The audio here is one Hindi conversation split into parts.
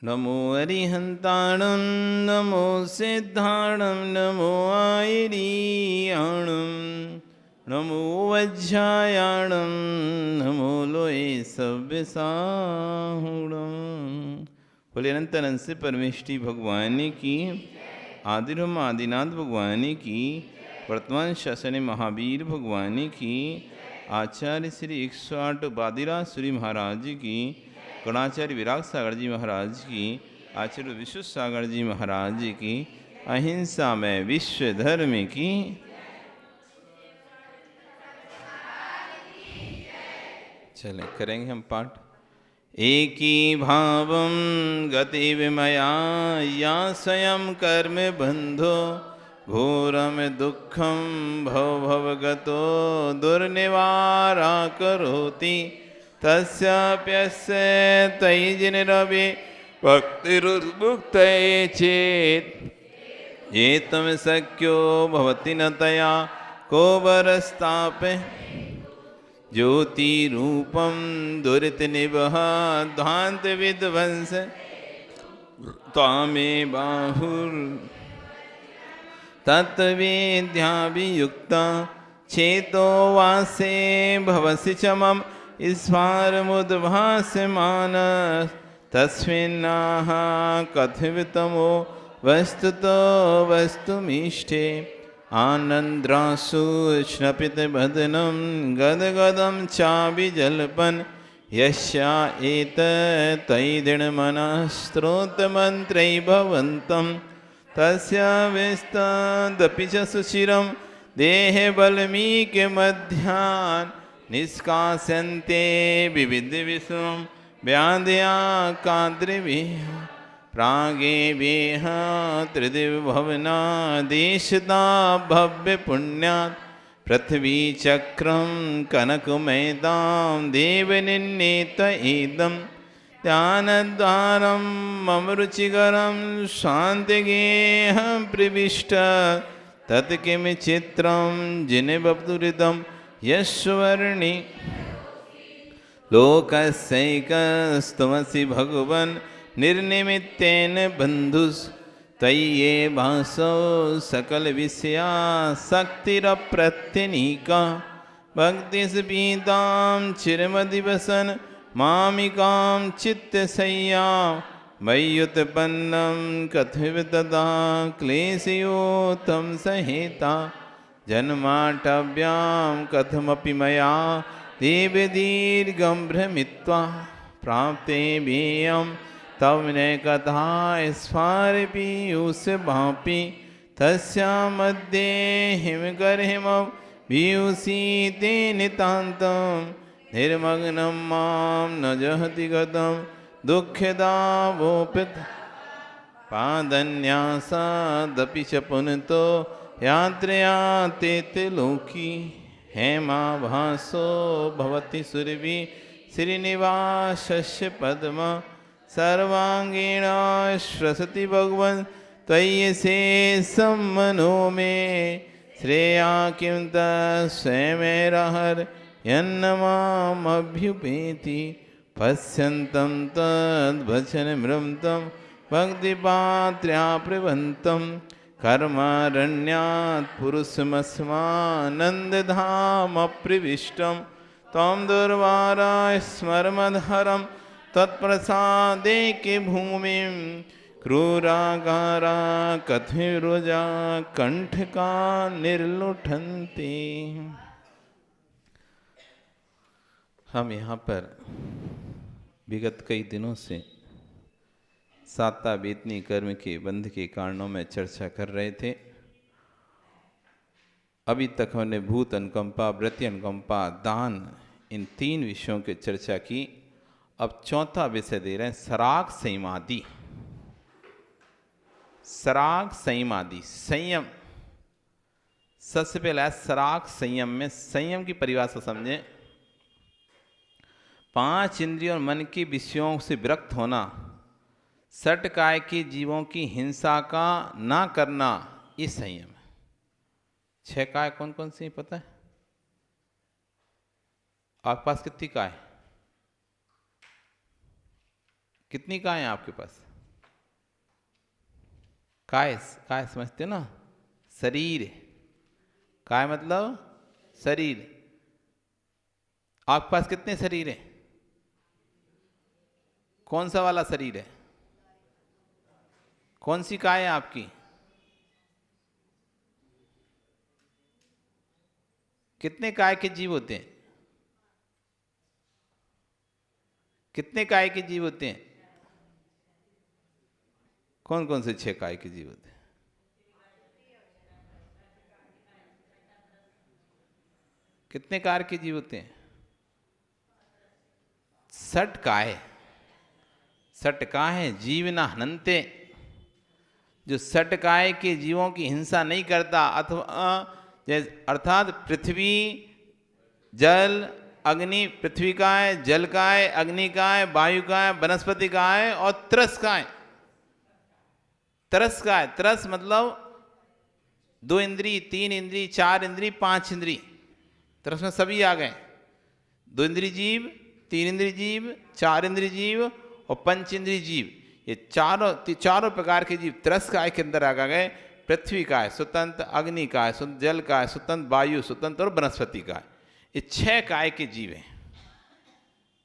नमो अरिहन्ताणं नमो सिद्धाणं नमो आयरीयाणं नमो वज्रायाणं नमो लोये सव्यसाहुणं। बोले अनंत अनंत से परमेष्टि भगवान की, आदिरम आदिनाथ भगवान की, वर्तमान शासन महावीर भगवान की, आचार्य श्री 108 बादिराज श्री महाराज की, गणाचार्य विराग सागर जी महाराज की, आचार्य विश्व सागर जी महाराज की, अहिंसा में विश्व धर्म की। चलें करेंगे हम पाठ। एकी भावं गति विमया या स्वयं कर्म बंधो घोरम दुखम भव भवगतो दुर्निवारा करोति तस्याप्यस्य तयि जिनिरवि भक्तिरुन्मुक्तये चेत् ये तम शक्यो भवति न तया को बरस्तापे ज्योति रूपम दुरित निवह ध्वांत विध्वंस तामे बाहुर तत्वेद्याभियुक्ता चेतो वासे भवसि च मम स्फारमुद्भासमान तस्मिन्नाह कथितमो वस्तुतो वस्तुमीष्टे आनन्द्रासु श्नपितबदनं गदगदं चाभिजल्पन् यस्या एतत्तैदृढमनः भवन्तं तस्य विस्तदपि च सुचिरं देहबल्मीकमध्यान् निष्कास्यन्ते विविधविषं व्याध्या काद्रिभिः प्रागेभ्यः त्रिदिवभवनादेशदा भव्यपुण्यात् पृथ्वीचक्रं कनकमयदां देवनिर्णीत इदं ध्यानद्वारं मम रुचिकरं शान्तिगेहं प्रविष्ट तत्किं चित्रं जिनवदुरितं यस्वर्णि लोकस्यैकस्त्वमसि भगवन् निर्निमित्तेन बन्धुस् तय्ये भासो सकलविषया शक्तिरप्रत्यनीका भक्तिस्पीतां चिरमदिवसन् मामिकां चित्तशय्यां मय्युत्पन्नं कथितदा क्लेशयोतं सहेता जन्माटव्यां कथमपि मया देवदीर्घं भ्रमित्वा प्राप्ते भेयं तव न कथा स्फारपीयूषभापि तस्या मध्ये हिमगर्हिमं पीयूषीते नितान्तं निर्मग्नं मां न जहति गतं दुःखदावोपित पादन्यासादपि च पुनतो यात्रया तेतलोकी हेमाभासो भवति सुरभि श्रीनिवासस्य पद्मा सर्वांगीण श्वसति भगवन् त्वयि शेषं मनो मे श्रेया किं तस्मैरहर यन्नमामभ्युपेति पश्यन्तं तद्वचनमृतं भक्तिपात्र्याप्रवन्तं कर्मारण्यात् पुरुषमस्मानन्दधामप्रविष्टं त्वं दुर्वारा स्मरमधरं तत्प्रसादे के भूमिं क्रूरागारा कथिरुजा कंठका निर्लुठन्ति। हम यहाँ पर विगत कई दिनों से साता वेतनी कर्म के बंध के कारणों में चर्चा कर रहे थे। अभी तक हमने भूत अनुकंपा, वृत्ति अनुकंपा, दान, इन 3 विषयों की चर्चा की। अब चौथा विषय दे रहे हैं सराग संयमादि। सराग संयमादि, संयम। सबसे पहला सराग संयम में संयम की परिभाषा समझें। 5 इंद्रियों और मन के विषयों से विरक्त होना, षट काय के जीवों की हिंसा का ना करना, ये संयम है। 6 काय कौन कौन सी पता है? आपके पास कितनी काय? कितनी काय है आपके पास? काय, काय समझते हो ना, शरीर। काय मतलब शरीर। आपके पास कितने शरीर हैं? कौन सा वाला शरीर है? कौन सी काय है आपकी? कितने काय के जीव होते हैं? कितने काय के जीव होते हैं? कौन कौन से 6 काय के जीव होते हैं? कितने कार के जीव होते हैं? 60 काय। 60 काय है जीव ना हनंते। जो 60 काय के जीवों की हिंसा नहीं करता, अथवा अर्थात पृथ्वी, जल, अग्नि, पृथ्वी का है, जल का है, अग्नि का है, वायु का है, वनस्पति का है और तरस का है। तरस का है। तरस मतलब 2 इंद्री, 3 इंद्री, 4 इंद्री, 5 इंद्री। तरस में सभी आ गए। 2 इंद्री जीव, 3 इंद्री जीव, 4 इंद्री जीव और 5 इंद्री जीव। ये चारों प्रकार के जीव तरस काय के अंदर आ गए। पृथ्वी का है स्वतंत्र, अग्नि का है स्वतंत्र, जल का है स्वतंत्र, वायु स्वतंत्र और वनस्पति का है। ये 6 काय के जीव हैं।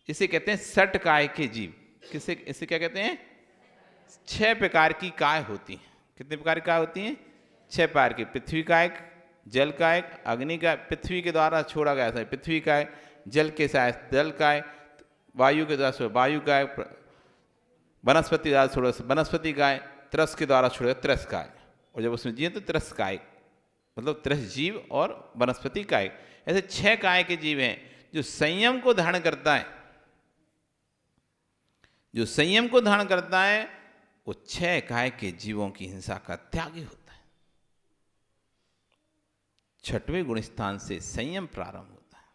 इसे कहते हैं 60 काय के जीव। किसे, इसे क्या कहते हैं? 6 प्रकार की काय होती हैं। कितने प्रकार की काय होती हैं? 6 प्रकार की। पृथ्वी का एक, जल का एक, अग्नि का, पृथ्वी के द्वारा छोड़ा गया था पृथ्वी का है, जल के साथ जल का है, वायु के द्वारा वायु का है, वनस्पति द्वारा छोड़ा वनस्पति का है, तरस के द्वारा छोड़ा तरस का है। और जब उसमें जिए तो तरस काय, मतलब तरस जीव और वनस्पति काय। ऐसे 6 काय के जीव हैं। जो संयम को धारण करता है, जो संयम को धारण करता है, वो 6 काय के जीवों की हिंसा का त्यागी होता है। 6वें गुण स्थान से संयम प्रारंभ होता है।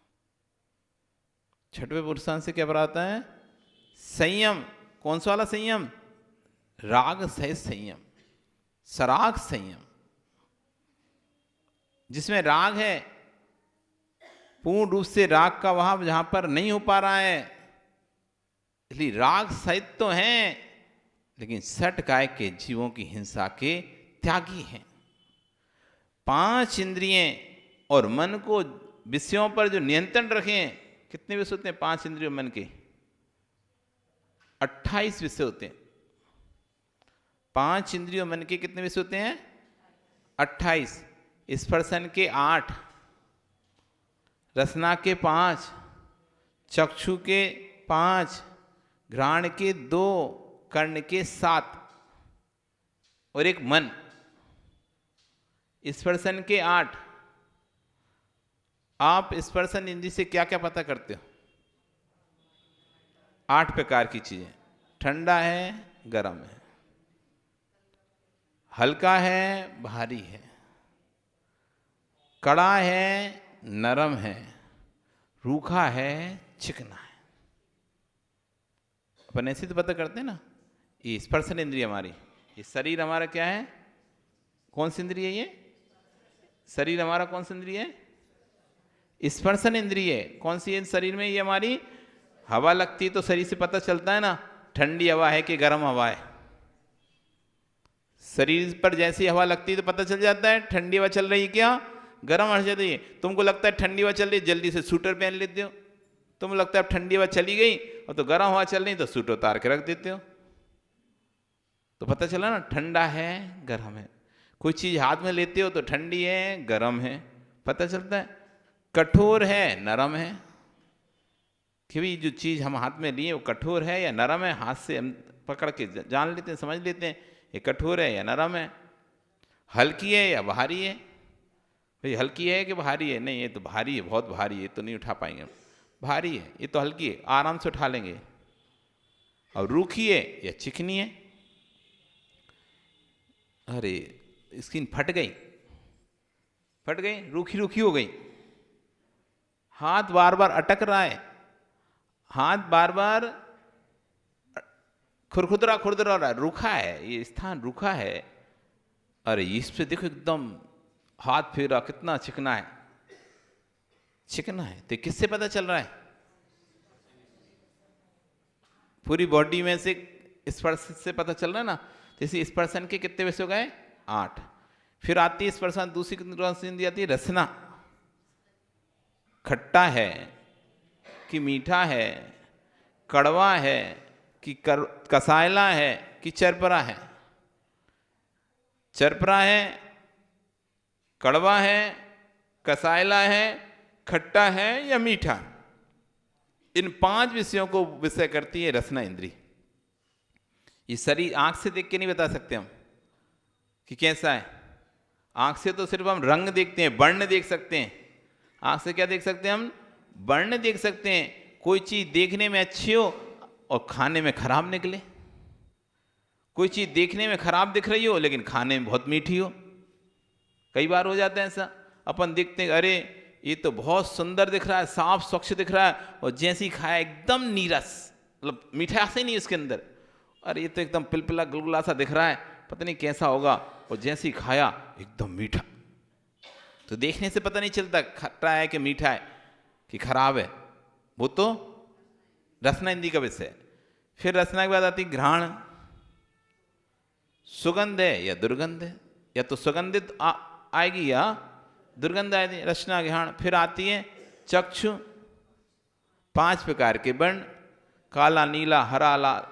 6वें गुण स्थान से क्या प्रारंभ होता है? संयम। कौन सा वाला संयम? राग सहित संयम, सराग संयम। जिसमें राग है, पूर्ण रूप से राग का वहां जहां पर नहीं हो पा रहा है, इसलिए राग सहित तो हैं, लेकिन 60 काय के जीवों की हिंसा के त्यागी हैं। 5 इंद्रियें और मन को विषयों पर जो नियंत्रण रखें। कितने विषय होते हैं 5 इंद्रियों मन के? 28 विषय होते हैं। 5 इंद्रियों मन के कितने विषय होते हैं? 28। स्पर्शन के 8, रसना के 5, चक्षु के 5, घ्राण के 2, कर्ण के 7 और एक मन। स्पर्शन के 8। आप स्पर्शन इंद्रिय से क्या क्या पता करते हो? 8 प्रकार की चीजें। ठंडा है, गर्म है, हल्का है, भारी है, कड़ा है, नरम है, रूखा है, चिकना है। अपन ऐसे तो पता करते हैं ना। ये स्पर्शन इंद्रिय हमारी। ये शरीर हमारा क्या है? कौन सी इंद्रिय है ये? शरीर हमारा कौन सी इंद्रिय है? स्पर्शन इंद्रिय। कौन सी है शरीर में? ये हमारी हवा लगती तो शरीर से पता चलता है ना, ठंडी हवा है कि गर्म हवा है। शरीर पर जैसी हवा लगती है तो पता चल जाता है ठंडी हवा चल रही है क्या, गर्म हवा चल रही है। तुमको लगता है ठंडी हवा चल रही है, जल्दी से स्वेटर पहन लेते हो। तुम लगता है ठंडी हवा चली गई और तो गर्म हवा चल रही तो स्वेटर उतार के रख देते हो। तो पता चला ना, ठंडा है, गर्म है। कोई चीज हाथ में लेते हो तो ठंडी है, गर्म है, पता चलता है। कठोर है, नरम है, कि भी जो चीज हम हाथ में लिए वो कठोर है या नरम है, हाथ से हम पकड़ के जान लेते हैं, समझ लेते हैं ये कठोर है या नरम है। हल्की है या भारी है? भाई हल्की है कि भारी है? नहीं, ये तो भारी है, बहुत भारी है, ये तो नहीं उठा पाएंगे। भारी है, ये तो हल्की है, आराम से उठा लेंगे। और रूखी है या चिकनी है? अरे स्किन फट गई, फट गई, रूखी रूखी हो गई। हाथ बार बार अटक रहा है, हाथ बार बार खुरखुदरा खुरदरा रहा है, रूखा है, ये स्थान रूखा है। अरे इस पे देखो एकदम हाथ फेरा, कितना चिकना है, चिकना है। तो किससे पता चल रहा है? पूरी बॉडी में से स्पर्श से पता चल रहा है ना। जैसे स्पर्शन के कितने विषय हो गए? 8। फिर आती है स्पर्शन, दूसरी कौन सी इंद्री आती है? रसना। खट्टा है कि मीठा है, कड़वा है कि कसायला है कि चरपरा है? चरपरा है, कड़वा है, कसायला है, खट्टा है या मीठा? इन 5 विषयों को विषय करती है रसना इंद्री। ये शरीर आंख से देख के नहीं बता सकते हम कि कैसा है। आंख से तो सिर्फ हम रंग देखते हैं, वर्ण देख सकते हैं। आंख से क्या देख सकते हैं हम? वर्ण देख सकते हैं। कोई चीज देखने में अच्छी हो और खाने में खराब निकले, कोई चीज देखने में खराब दिख रही हो लेकिन खाने में बहुत मीठी हो। कई बार हो जाता है ऐसा, अपन देखते हैं अरे ये तो बहुत सुंदर दिख रहा है, साफ स्वच्छ दिख रहा है, और जैसे ही खाया एकदम नीरस, मतलब मिठास ही नहीं इसके अंदर। अरे ये तो एकदम पिलपिला गुलगुला सा दिख रहा है, पता नहीं कैसा होगा, और जैसे ही खाया एकदम मीठा। तो देखने से पता नहीं चलता खट्टा है कि मीठा है कि खराब है, वो तो रसना इंद्री का विषय है। फिर रसना के बाद आती घ्राण। सुगंध है या दुर्गंध है, या तो सुगंधित आएगी या दुर्गंध आएगी, रसना घ्राण। फिर आती है चक्षु। 5 प्रकार के वर्ण, काला, नीला, हरा, लाल,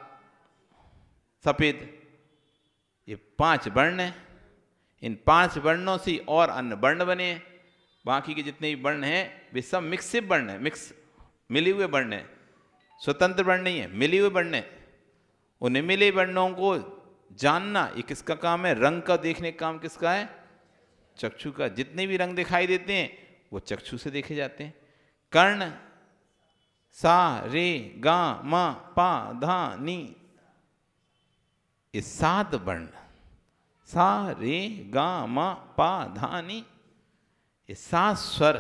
सफेद, ये 5 वर्ण हैं। इन 5 वर्णों से और अन्य वर्ण बने हैं। बाकी के जितने भी वर्ण हैं वे सब मिक्सिव वर्ण हैं, मिले हुए वर्ण हैं, स्वतंत्र वर्ण नहीं है, मिले हुए वर्ण हैं। उन मिले वर्णों को जानना ये किसका काम है? रंग का देखने का काम किसका है? चक्षु का। जितने भी रंग दिखाई देते हैं वो चक्षु से देखे जाते हैं। कर्ण, सा, रे, गा, मा, पा, धा, नी, ये 7 वर्ण, सा, रे, गा, मा, पा, धा, नी, ये 7 स्वर,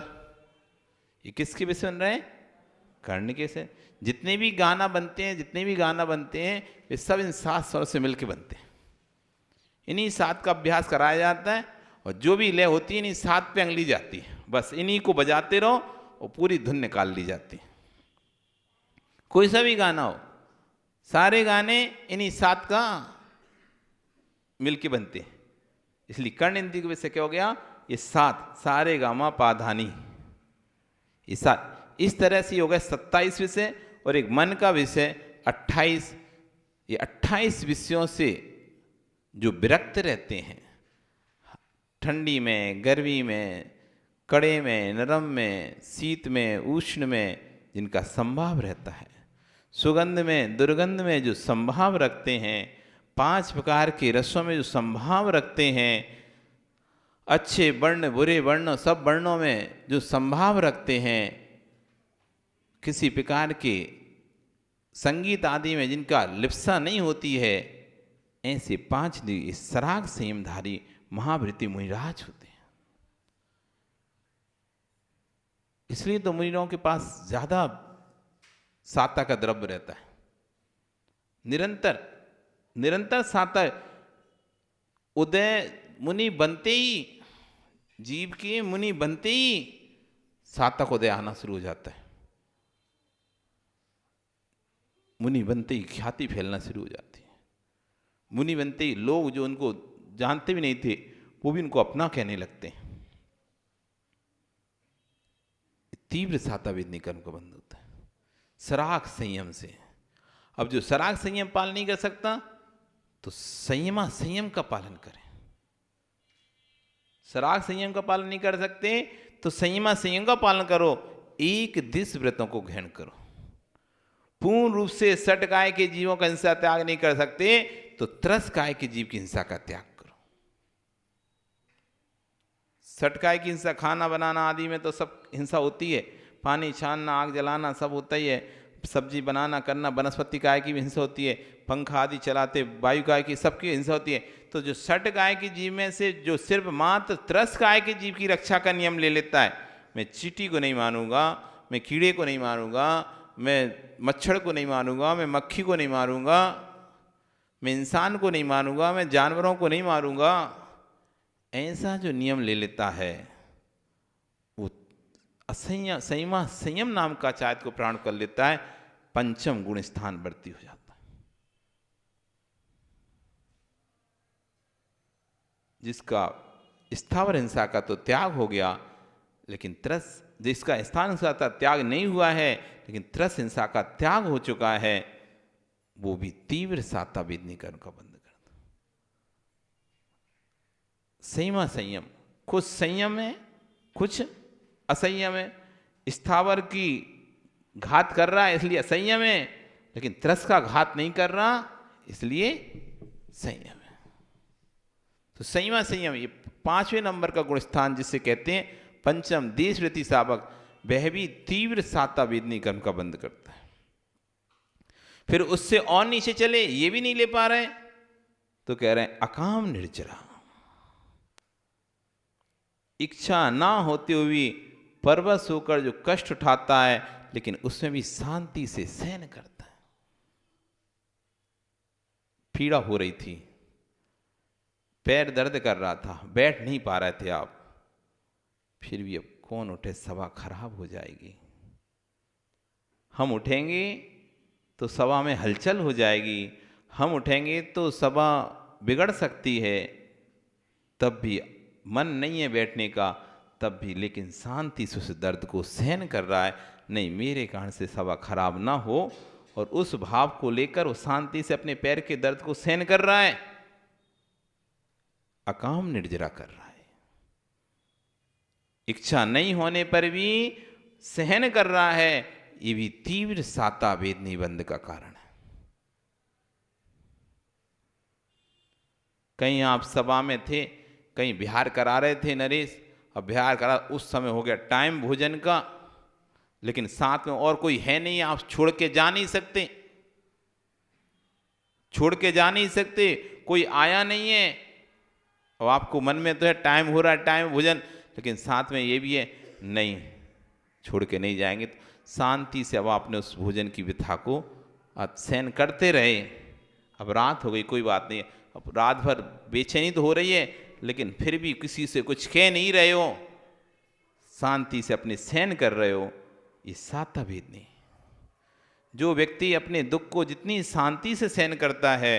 ये किसके विषय बन रहे हैं? कर्ण के से। जितने भी गाना बनते हैं वे सब इन 7 स्वर से मिलकर बनते हैं। इन्हीं 7 का अभ्यास कराया जाता है, और जो भी लय होती है इन्हीं 7 पे अंगली जाती है, बस इन्हीं को बजाते रहो और पूरी धुन निकाल ली जाती है। कोई सा भी गाना हो, सारे गाने इन्हीं 7 का मिलके बनते हैं। इसलिए कर्ण इंद्री के विषय क्या हो गया? ये 7, सारे गामा पाधानी, ये 7। इस तरह से हो गए 27 विषय, और एक मन का विषय 28। ये 28 विषयों से जो विरक्त रहते हैं, ठंडी में, गर्मी में, कड़े में, नरम में, शीत में, उष्ण में, जिनका संभाव रहता है, सुगंध में, दुर्गंध में जो संभाव रखते हैं, 5 प्रकार के रसों में जो संभाव रखते हैं, अच्छे वर्ण, बुरे वर्ण, सब वर्णों में जो संभाव रखते हैं, किसी प्रकार के संगीत आदि में जिनका लिप्सा नहीं होती है, ऐसे 5 सराग संयमधारी महावृत्ति मुनिराज होते हैं। इसलिए तो मुनियों के पास ज्यादा साता का द्रव्य रहता है, निरंतर साता। उदय मुनि बनते ही, जीव के मुनि बनते ही सातक उदय आना शुरू हो जाता है। मुनि बनते ही ख्याति फैलना शुरू हो जाती है। मुनि बनते ही लोग जो उनको जानते भी नहीं थे वो भी उनको अपना कहने लगते हैं। तीव्र सातावेदनी कर्म का बंध होता है सराग संयम से। अब जो सराग संयम पालन नहीं कर सकता तो संयम का पालन करें। सराग संयम का पालन नहीं कर सकते तो संयम का पालन करो। एक दिस व्रतों को ग्रहण करो। पूर्ण रूप से सट काय के जीवों का हिंसा त्याग नहीं कर सकते तो त्रस काय के जीव की हिंसा का त्याग करो। सट काय की हिंसा, खाना बनाना आदि में तो सब हिंसा होती है, पानी छानना, आग जलाना सब होता ही है, सब्जी बनाना करना, वनस्पति काय की भी हिंसा होती है, पंखा आदि चलाते वायु काय की सबकी हिंसा होती है। तो जो सट काय के जीव में से जो सिर्फ मात्र त्रस काय के जीव की रक्षा का नियम ले लेता है, मैं चींटी को नहीं मारूंगा, मैं कीड़े को नहीं मारूंगा, मैं मच्छर को नहीं मारूंगा, मैं मक्खी को नहीं मारूंगा, मैं इंसान को नहीं मारूंगा, मैं जानवरों को नहीं मारूंगा, ऐसा जो नियम ले लेता है वो संयम नाम का चायत को प्राण कर लेता है, पंचम गुण स्थान बढ़ती हो जाता है। जिसका स्थावर हिंसा का तो त्याग हो गया, लेकिन त्रस जिसका स्थान हिंसा का त्याग नहीं हुआ है लेकिन त्रस हिंसा का त्याग हो चुका है, वो भी तीव्र साता वेदनी कर्म का बंध कर दो। संयम संयम, कुछ संयम है कुछ असंयम है। स्थावर की घात कर रहा है इसलिए असंयम है, लेकिन त्रस का घात नहीं कर रहा इसलिए संयम है। तो संयम संयम ये 5वें नंबर का गुण स्थान जिसे कहते हैं पंचम देश वृत्ति सावक, वह भी तीव्र साता वेदनी कर्म का बंध करता है। फिर उससे और नीचे चले, ये भी नहीं ले पा रहे तो कह रहे हैं अकाम निर्जरा, इच्छा ना होते हुए परवश होकर जो कष्ट उठाता है लेकिन उसमें भी शांति से सहन करता है। पीड़ा हो रही थी, पैर दर्द कर रहा था, बैठ नहीं पा रहे थे आप, फिर भी अब कौन उठे, सभा खराब हो जाएगी। हम उठेंगे तो सभा में हलचल हो जाएगी, हम उठेंगे तो सभा बिगड़ सकती है, तब भी मन नहीं है बैठने का, तब भी लेकिन शांति से उस दर्द को सहन कर रहा है। नहीं, मेरे कारण से सभा खराब ना हो, और उस भाव को लेकर वो शांति से अपने पैर के दर्द को सहन कर रहा है, अकाम निर्जरा कर रहा है। इच्छा नहीं होने पर भी सहन कर रहा है, ये भी तीव्र साता वेदनी बंध का कारण है। कहीं आप सभा में थे, कहीं बिहार करा रहे थे नरेश, अब बिहार करा, उस समय हो गया टाइम भोजन का, लेकिन साथ में और कोई है नहीं, आप छोड़ के जा नहीं सकते, छोड़ के जा नहीं सकते, कोई आया नहीं है। अब आपको मन में तो है टाइम हो रहा है, टाइम भोजन, लेकिन साथ में ये भी है नहीं, छोड़ के नहीं जाएंगे। तो शांति से अब आपने उस भोजन की व्यथा को आप सहन करते रहे। अब रात हो गई, कोई बात नहीं, अब रात भर बेचैनी तो हो रही है, लेकिन फिर भी किसी से कुछ कह नहीं रहे हो, शांति से अपने सहन कर रहे हो, ये साता वेदनी। जो व्यक्ति अपने दुख को जितनी शांति से सहन करता है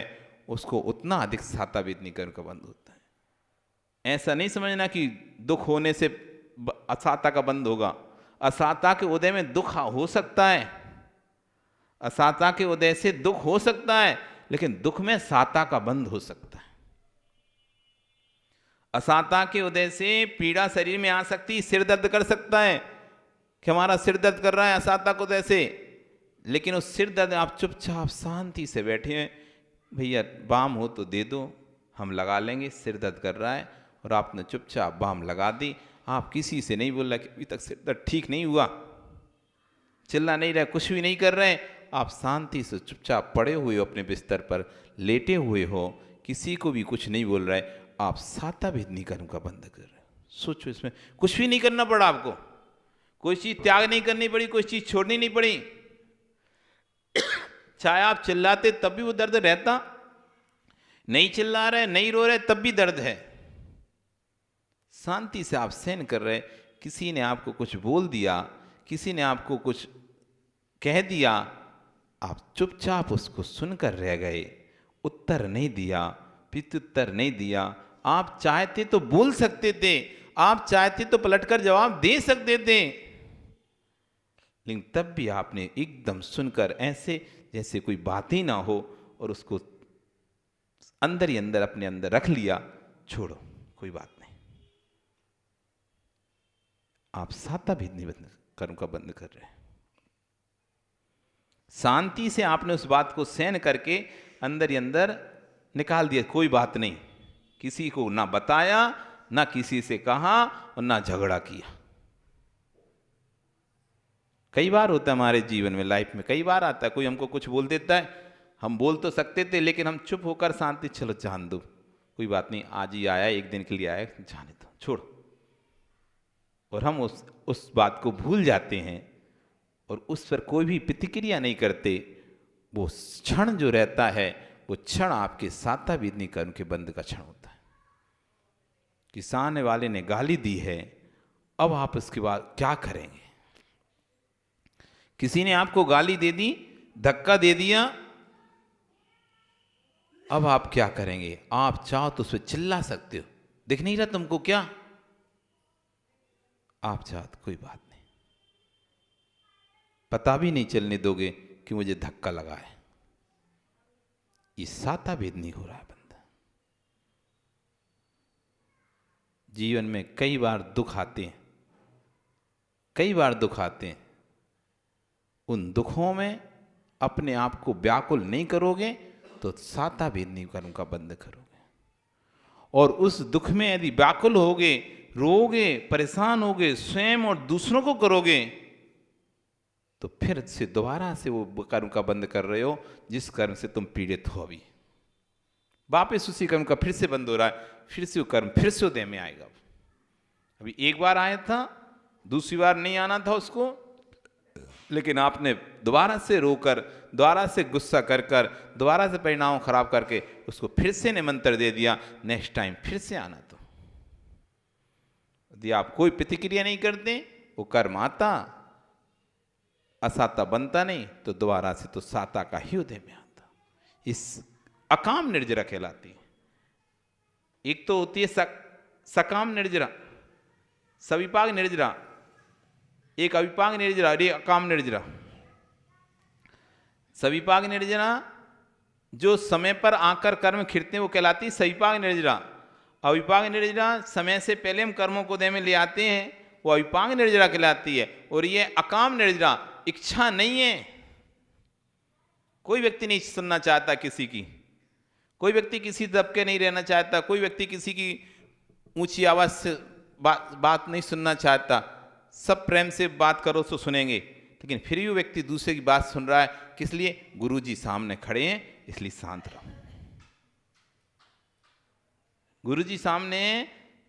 उसको उतना अधिक साता वेदनी कर्म का बंध होता है। ऐसा नहीं समझना कि दुख होने से असाता का बंध होगा। असाता के उदय में दुख हो सकता है, असाता के उदय से दुख हो सकता है, लेकिन दुख में साता का बंध हो सकता है। असाता के उदय से पीड़ा शरीर में आ सकती, सिर दर्द कर सकता है कि हमारा सिर दर्द कर रहा है असाता के उदय से, लेकिन उस सिर दर्द आप चुपचाप शांति से बैठे हैं, भैया बाम हो तो दे दो, हम लगा लेंगे, सिर दर्द कर रहा है, और आपने चुपचाप बाम लगा दी। आप किसी से नहीं बोल रहे कि अभी तक सिर दर्द ठीक नहीं हुआ, चिल्ला नहीं रहे, कुछ भी नहीं कर रहे, आप शांति से चुपचाप पड़े हुए हो, अपने बिस्तर पर लेटे हुए हो, किसी को भी कुछ नहीं बोल रहे, आप साता वेदनी कर्म का बंध कर रहे हो। सोचो, इसमें कुछ भी नहीं करना पड़ा आपको, कोई चीज त्याग नहीं करनी पड़ी, कोई चीज छोड़नी नहीं पड़ी। चाहे आप चिल्लाते तब भी वो दर्द रहता, नहीं चिल्ला रहे, नहीं रो रहे, तब भी दर्द है। शांति से आप सहन कर रहे, किसी ने आपको कुछ बोल दिया, किसी ने आपको कुछ कह दिया, आप चुपचाप उसको सुनकर रह गए, उत्तर नहीं दिया, प्रत्युत्तर नहीं दिया। आप चाहते तो बोल सकते थे, आप चाहते तो पलटकर जवाब दे सकते थे, लेकिन तब भी आपने एकदम सुनकर ऐसे जैसे कोई बात ही ना हो, और उसको अंदर ही अंदर अपने अंदर रख लिया, छोड़ो कोई बात नहीं। आप साता वेदनी कर्म का बंध कर रहे हैं। शांति से आपने उस बात को सहन करके अंदर ही अंदर निकाल दिया, कोई बात नहीं, किसी को ना बताया, ना किसी से कहा, और ना झगड़ा किया। कई बार होता है हमारे जीवन में, लाइफ में कई बार आता है, कोई हमको कुछ बोल देता है, हम बोल तो सकते थे, लेकिन हम चुप होकर शांति, चलो जान दो, कोई बात नहीं, आज ही आया, एक दिन के लिए आया, जाने दो, छोड़ो, और हम उस बात को भूल जाते हैं और उस पर कोई भी प्रतिक्रिया नहीं करते। वो क्षण जो रहता है, वो क्षण आपके साता वेदनी कर्म के बंध का क्षण होता है। कि सामने वाले ने गाली दी है, अब आप उसके बाद क्या करेंगे? किसी ने आपको गाली दे दी, धक्का दे दिया, अब आप क्या करेंगे? आप चाहो तो उस पर चिल्ला सकते हो, दिख नहीं रहा तुमको क्या? आप चाहते कोई बात नहीं, पता भी नहीं चलने दोगे कि मुझे धक्का लगा है। ये साता भेद नहीं हो रहा है बंदा। जीवन में कई बार दुख आते हैं, कई बार दुख आते हैं। उन दुखों में अपने आप को व्याकुल नहीं करोगे तो साता भेद नहीं कर्म का बंद करोगे। और उस दुख में यदि व्याकुल होगे, रोगे, परेशान होगे, स्वयं और दूसरों को करोगे, तो फिर से दोबारा से वो कर्म का बंद कर रहे हो जिस कर्म से तुम पीड़ित हो। अभी वापस उसी कर्म का फिर से बंद हो रहा है, फिर से वो कर्म फिर से उदय में आएगा। अभी एक बार आया था, दूसरी बार नहीं आना था उसको, लेकिन आपने दोबारा से रोकर, दोबारा से गुस्सा कर कर, दोबारा से परिणाम खराब करके उसको फिर से निमंत्रण दे दिया, नेक्स्ट टाइम फिर से आना। तो यदि आप कोई प्रतिक्रिया नहीं करते, वो कर्म आता, असाता बनता नहीं, तो दोबारा से तो साता का ही उदय में आता। इस अकाम निर्जरा कहलाती है। एक तो होती है सकाम निर्जरा, सविपाक निर्जरा, एक अविपाक निर्जरा और एक अकाम निर्जरा। सविपाक निर्जरा जो समय पर आकर कर्म खिरते हैं वो कहलाती सविपाक निर्जरा। अविपाक निर्जरा समय से पहले हम कर्मों को उदय में ले आते हैं, वो अविपाक निर्जरा कहलाती है। और ये अकाम निर्जरा, इच्छा नहीं है, कोई व्यक्ति नहीं सुनना चाहता किसी की, कोई व्यक्ति किसी दबके नहीं रहना चाहता, कोई व्यक्ति किसी की ऊंची आवाज से बात नहीं सुनना चाहता। सब प्रेम से बात करो तो सुनेंगे, लेकिन फिर भी वो व्यक्ति दूसरे की बात सुन रहा है, किस लिए? गुरुजी सामने खड़े हैं इसलिए शांत रहो। गुरुजी सामने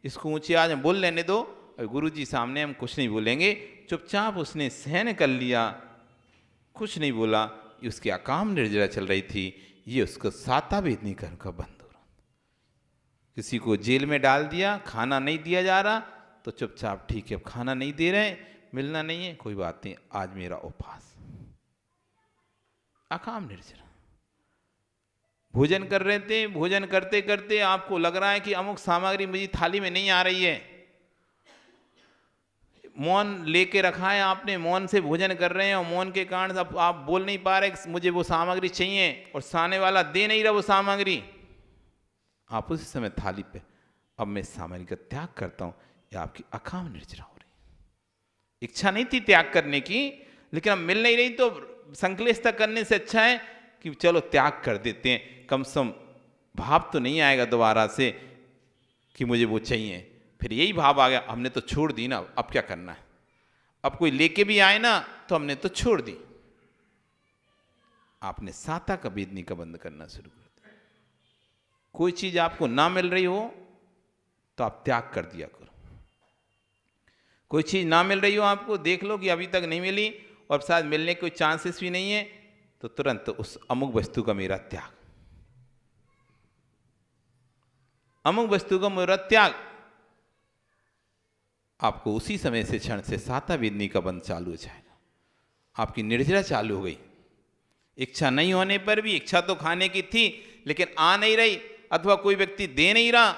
इसको ऊंची आवाज में बोल लेने दो, और गुरुजी सामने हम कुछ नहीं बोलेंगे। चुपचाप उसने सहन कर लिया, कुछ नहीं बोला, ये उसकी अकाम निर्जरा चल रही थी। ये उसको साता भेद नहीं कर्म का बंद हो रहा। किसी को जेल में डाल दिया, खाना नहीं दिया जा रहा, तो चुपचाप ठीक है, अब खाना नहीं दे रहे, मिलना नहीं है, कोई बात नहीं, आज मेरा उपवास। अकाम निर्जरा। भोजन कर रहे थे, भोजन करते करते आपको लग रहा है कि अमुक सामग्री मुझे थाली में नहीं आ रही है, मौन लेके रखा है आपने, मौन से भोजन कर रहे हैं, और मौन के कारण अब आप बोल नहीं पा रहे मुझे वो सामग्री चाहिए, और सामने वाला दे नहीं रहा वो सामग्री। आप उसी समय थाली पे अब मैं सामग्री का त्याग करता हूं, यह आपकी अकाम निर्जरा हो रही। इच्छा नहीं थी त्याग करने की, लेकिन अब मिल नहीं रही तो संक्लेशता करने से अच्छा है कि चलो त्याग कर देते हैं, कम से कम भाव तो नहीं आएगा दोबारा से कि मुझे वो चाहिए। फिर यही भाव आ गया, हमने तो छोड़ दी ना, अब क्या करना है, अब कोई लेके भी आए ना तो हमने तो छोड़ दी। आपने साता का भेदनी का बंद करना शुरू कर दिया। कोई चीज आपको ना मिल रही हो तो आप त्याग कर दिया करो। कोई चीज ना मिल रही हो आपको, देख लो कि अभी तक नहीं मिली और शायद मिलने के कोई चांसेस भी नहीं है, तो तुरंत उस अमुक वस्तु का मेरा त्याग, अमुक वस्तु का मेरा त्याग। आपको उसी समय से क्षण से साता भेदनी का बंद चालू हो जाएगा। आपकी निर्जरा चालू हो गई। इच्छा नहीं होने पर भी, इच्छा तो खाने की थी लेकिन आ नहीं रही, अथवा कोई व्यक्ति दे नहीं रहा,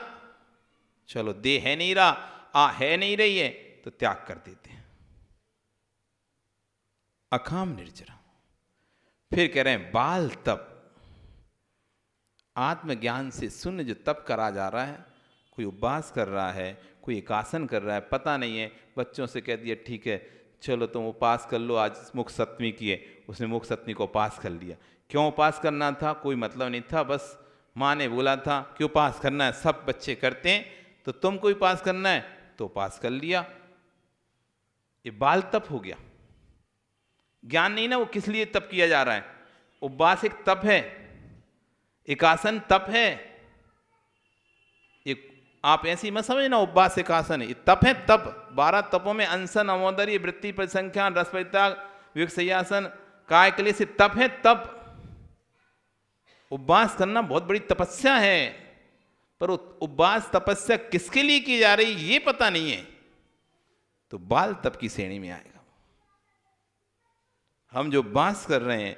चलो दे है नहीं रहा, आ है नहीं रही है, तो त्याग कर देते हैं। अकाम निर्जरा। फिर कह रहे हैं बाल तप। आत्मज्ञान से शून्य जो तप करा जा रहा है, कोई उपवास कर रहा है, कोई एकासन कर रहा है, पता नहीं है, बच्चों से कह दिया ठीक है चलो तुम उपास कर लो, आज मुख सप्तमी की है, उसने मुख सप्तमी को उपास कर लिया। क्यों उपास करना था? कोई मतलब नहीं था, बस माँ ने बोला था कि उपास करना है, सब बच्चे करते हैं तो तुमको उपास करना है, तो उपास कर लिया। ये बाल तप हो गया। ज्ञान नहीं ना वो किस लिए तप किया जा रहा है। उपवास एक तप है, एकासन तप है। एक आप ऐसी मत समझना उपवास एकासन है, ये तप है, तप। 12 तपों में अनशन, अमोदर्य, वृत्ति परिसंख्यान, रस परित्याग, विवेक संयासन, काय क्लेश, से तप है, तप। उपवास करना बहुत बड़ी तपस्या है, पर उपवास तपस्या किसके लिए की जा रही ये पता नहीं है, तो बाल तप की श्रेणी में आएगा। हम जो उपवास कर रहे हैं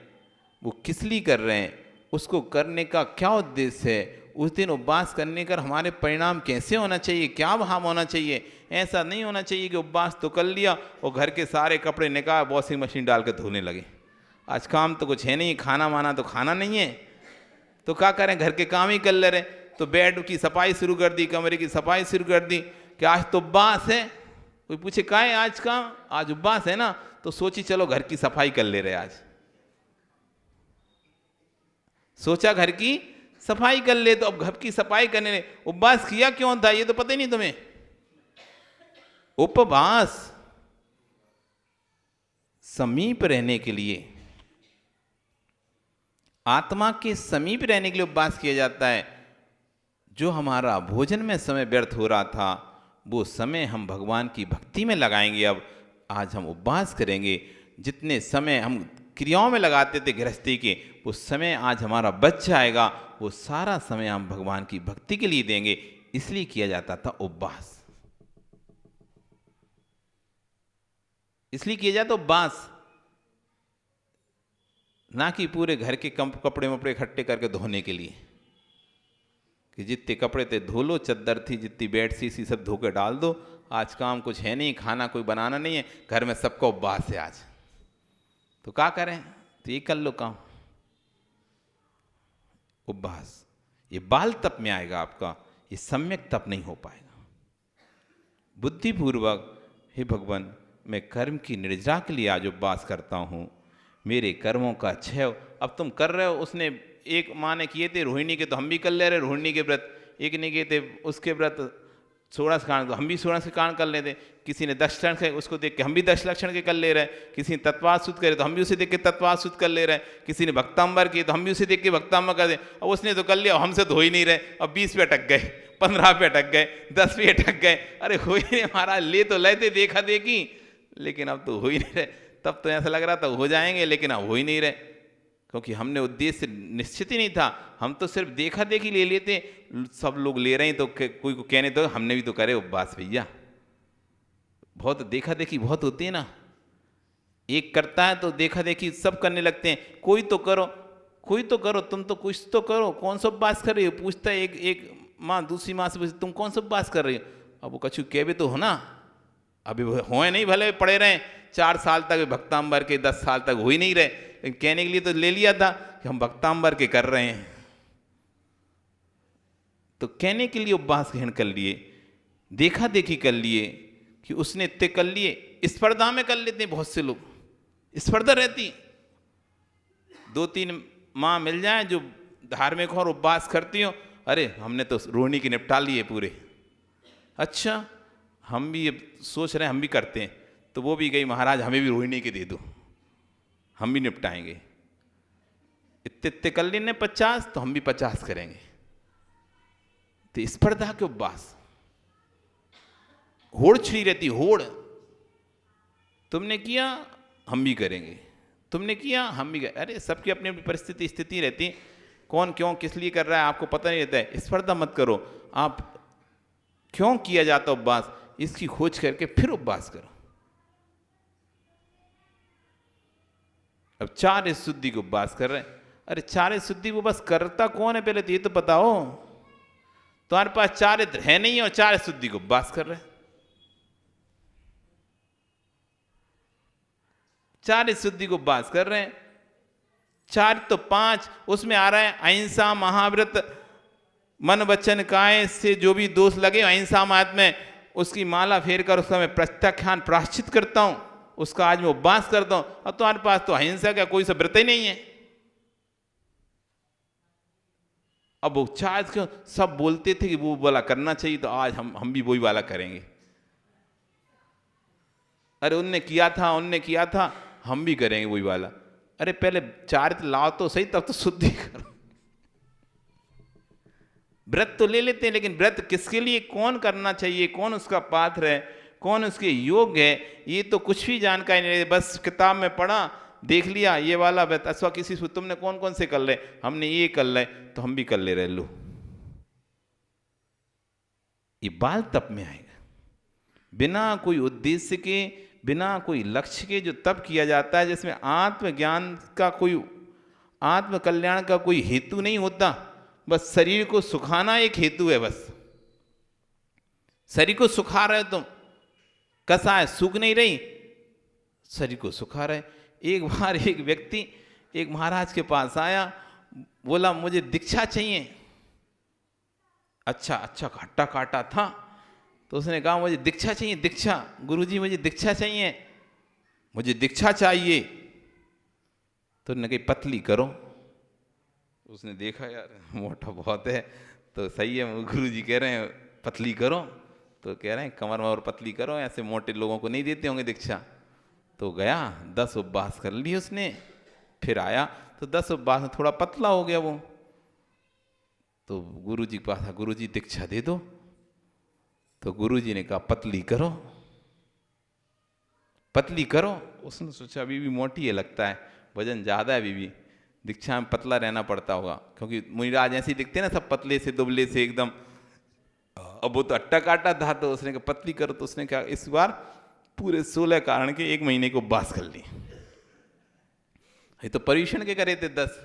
वो किस लिए कर रहे हैं, उसको करने का क्या उद्देश्य है, उस दिन उपवास करने कर हमारे परिणाम कैसे होना चाहिए, क्या भाव होना चाहिए। ऐसा नहीं होना चाहिए कि उपवास तो कर लिया और घर के सारे कपड़े निकाल वॉशिंग मशीन डाल के धोने लगे। आज काम तो कुछ है नहीं, खाना वाना तो खाना नहीं है, तो क्या करें, घर के काम ही कर ले रहे। तो बेड की सफाई शुरू कर दी, कमरे की सफाई शुरू कर दी कि आज तो उपवास है। कोई पूछे का है आज काम, आज उपवास है ना, तो सोची चलो घर की सफाई कर ले रहे। आज सोचा घर की सफाई कर ले, तो अब घर की सफाई करने ले। उपवास किया क्यों था ये तो पता ही नहीं तुम्हें। उपवास समीप रहने के लिए, आत्मा के समीप रहने के लिए उपवास किया जाता है। जो हमारा भोजन में समय व्यर्थ हो रहा था वो समय हम भगवान की भक्ति में लगाएंगे। अब आज हम उपवास करेंगे, जितने समय हम क्रियाओं में लगाते थे गृहस्थी के, वो समय आज हमारा बच जाएगा। वो सारा समय हम भगवान की भक्ति के लिए देंगे, इसलिए किया जाता था उपवास। इसलिए किया जाता उपवास, ना कि पूरे घर के कपड़े वपड़े इकट्ठे करके धोने के लिए कि जितने कपड़े थे धो लो, चद्दर थी जितनी बेड सी सब धो के डाल दो। आज काम कुछ है नहीं, खाना कोई बनाना नहीं है, घर में सबका उपवास है आज, तो क्या करें, तो ये कर लो काम उपवास। ये बाल तप में आएगा आपका, ये सम्यक तप नहीं हो पाएगा। बुद्धिपूर्वक हे भगवान मैं कर्म की निर्जरा के लिए आज उपवास करता हूँ, मेरे कर्मों का क्षय। अब तुम कर रहे हो, उसने एक माँ ने किए थे रोहिणी के, तो हम भी कर ले रहे रोहिणी के व्रत। एक ने किए थे उसके व्रत 16 कांड, तो हम भी 16 कांड कर लेते। किसी ने 10 लक्षण के, उसको देख के हम भी 10 लक्षण के कर ले रहे। किसी ने तत्वास शुद्ध करे तो हम भी उसे देख के तत्वास शुद्ध कर ले रहे। किसी ने भक्तांबर किए तो हम भी उसे देख के भक्तांबर कर दे। अब उसने तो कर लिया, हमसे तो हो ही नहीं रहे। अब 20 पे अटक गए, 15 पे अटक गए, 10 पे अटक गए। अरे हो ही नहीं महाराज, ले तो लेते देखा देखी, लेकिन अब तो हो ही नहीं रहे। तब तो ऐसा लग रहा था हो जाएंगे, लेकिन अब हो ही नहीं रहे, क्योंकि हमने उद्देश्य निश्चित ही नहीं था। हम तो सिर्फ देखा देखी ले लेते। सब लोग ले रहे हैं तो कोई को कहने दो, हमने भी तो करे उपवास भैया। बहुत देखा देखी बहुत होती है ना, एक करता है तो देखा देखी सब करने लगते हैं। कोई तो करो, कोई तो करो, तुम तो कुछ तो करो, कौन सा उपवास कर रही हो, पूछता है एक माँ दूसरी माँ से पूछती तुम कौन सा उपवास कर रही हो। अब वो कछु कह भी तो हो ना, अभी होए नहीं, भले पड़े रहे 4 साल तक भक्तांबर के, 10 साल तक हो ही नहीं रहे, लेकिन कहने के लिए तो ले लिया था कि हम भक्तांबर के कर रहे हैं। तो कहने के लिए उपवास ग्रहण कर लिए, देखा देखी कर लिए कि उसने इतने कर लिए। स्पर्धा में कर लेते हैं बहुत से लोग, स्पर्धा रहती। 2-3 माँ मिल जाए जो धार्मिक हो और उपवास करती हो, अरे हमने तो रोहिणी के निपटा लिए पूरे। अच्छा हम भी अब सोच रहे हैं हम भी करते हैं, तो वो भी गई महाराज हमें भी रोहिणी के दे दो, हम भी निपटाएंगे। इतने कर लेने 50, तो हम भी 50 करेंगे। तो स्पर्धा के उपवास, होड़ छिड़ी रहती, होड़। तुमने किया हम भी करेंगे, तुमने किया हम भी अरे सबकी अपनी अपनी परिस्थिति स्थिति रहती, कौन क्यों किस लिए कर रहा है आपको पता नहीं रहता है। स्पर्धा मत करो। आप क्यों किया जाता उपवास, इसकी खोज करके फिर उपवास करो। अब 4 शुद्धि को उपवास कर रहे हैं। अरे 4 शुद्धि वो बस करता कौन है पहले तो ये तो बताओ। तुम्हारे पास 4 है नहीं और 4 शुद्धि को उपवास कर रहे हैं। 4 शुद्धि को उपवास कर रहे हैं। 4 तो 5 उसमें आ रहा है अहिंसा महाव्रत, मन वचन काय से जो भी दोष लगे अहिंसा मात में उसकी माला फेर कर उसका मैं प्रत्याख्यान प्राश्चित करता हूं, उसका आज मैं उपवास करता हूं। अब तुम्हारे पास तो अहिंसा का कोई सा व्रत ही नहीं है। अब वो 4 क्यों सब बोलते थे कि वो वाला करना चाहिए, तो आज हम भी वही वाला करेंगे। अरे उनने किया था, उनने किया था, हम भी करेंगे वही वाला। अरे पहले 4 लाओ तो सही, तब तो शुद्धि करो। व्रत तो ले लेते हैं, लेकिन व्रत किसके लिए, कौन करना चाहिए, कौन उसका पात्र है, कौन उसके योग्य है, ये तो कुछ भी जानकारी नहीं। बस किताब में पढ़ा, देख लिया ये वाला व्रत, अथवा किसी से तुमने कौन कौन से कर ले, हमने ये कर ले तो हम भी कर ले रहे। लो ये बाल तप में आएगा, बिना कोई उद्देश्य के, बिना कोई लक्ष्य के जो तप किया जाता है, जिसमें आत्मज्ञान का कोई, आत्म कल्याण का कोई हेतु नहीं होता, बस शरीर को सुखाना एक हेतु है, बस शरीर को सुखा रहे तुम, कसा है सूख नहीं रही, शरीर को सुखा रहे। एक बार एक व्यक्ति एक महाराज के पास आया, बोला मुझे दीक्षा चाहिए। अच्छा खट्टा काटा था, तो उसने कहा मुझे दीक्षा चाहिए, दीक्षा गुरुजी मुझे दीक्षा चाहिए, मुझे दीक्षा चाहिए। तो उन्होंने कही पतली करो। उसने देखा यार मोटा बहुत है, तो सही है गुरुजी कह रहे हैं पतली करो, तो कह रहे हैं कमर में और पतली करो, ऐसे मोटे लोगों को नहीं देते होंगे दीक्षा। तो गया 10 उपवास कर लिए उसने, फिर आया तो 10 उपवास में थोड़ा पतला हो गया वो। तो गुरुजी के पास, गुरुजी दीक्षा दे दो। तो गुरुजी ने कहा पतली करो, पतली करो। उसने सोचा अभी भी मोटी है लगता है, वजन ज़्यादा है अभी भी, दीक्षा में पतला रहना पड़ता होगा, क्योंकि मुनिराज ऐसे ही दिखते ना सब पतले से दुबले से एकदम। अब वो तो अट्टा काटा था, तो उसने कहा पतली करो। तो उसने कहा इस बार पूरे 16 कारण के 1 महीने को उपवास कर ली। ये तो पर्यूषण के करे थे 10,